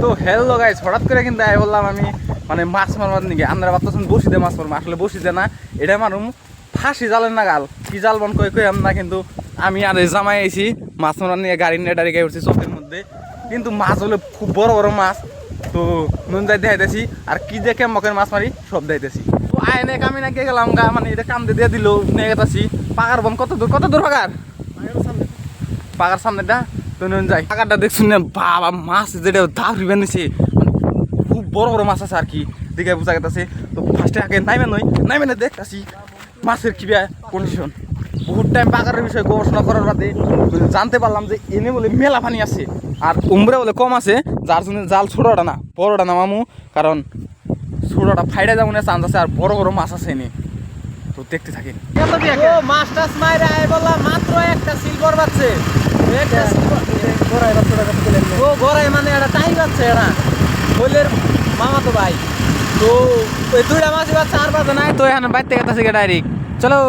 তো hello guys, হঠাৎ করে কিন্তু বললাম আমি মানে মাছ মারবার নিকে আমরা ভাবতেছেন বসিতে মাছ মারবো, আসলে বসিতে না, এটা মারুম ফাঁসি জালের না গাল কি জাল বন কই কই না। কিন্তু আমি আর জামাই আইছি মাছ মারার নিয়ে গাড়ি নিয়ে ডাইরে গাই উঠছি চোখের মধ্যে, কিন্তু মাছ হলে খুব বড় বড় মাছ। তো নুন যাই দেখাইতেছি আর কি যে কেমকের মাছ মারি সব দেখাইতেছি। তো আইনে কামি না গিয়ে গেলাম গা, মানে এটা কাম দিয়ে দিল নিয়ে গেছি। পাকার বন কত দূর পাকার পাকার সামনেটা। তো নুন যাই পাকারটা দেখছুন না বাবা, মাছ যেটা দাবি বেঁধেছে খুব বড় বড় মাছ আছে আর কি দেখে বোঝা গেছে। তো ফার্স্টে আগে নাইমে না দেখতেছি মাছের কি কন্ডিশন। বহুত টাইম পাকারের বিষয়ে গবেষণা করার বাদে জানতে পারলাম যে এনে বলে মেলা পানি আছে আর উমরে বলে কম আছে, যার জন্য জাল ছোটোটা না বড়োটা নামামু, কারণ ছোটোটা ফাইডা যেমন চান্স আছে আর বড় বড় মাছ আছে এনে। তো দেখতে থাকি মাছ টাছ মাইরা বললাম মাত্র একটা সিলভার বাচ্চে ও গড়াই মানে এটা টাই বাচ্চে এটা বলের মামা তো ভাই। তো ওই দুইটা মাছ বাচ্চা আর বাজে নাই, তো এখানে বাইতে গেছে ডাইরেক্ট চলো।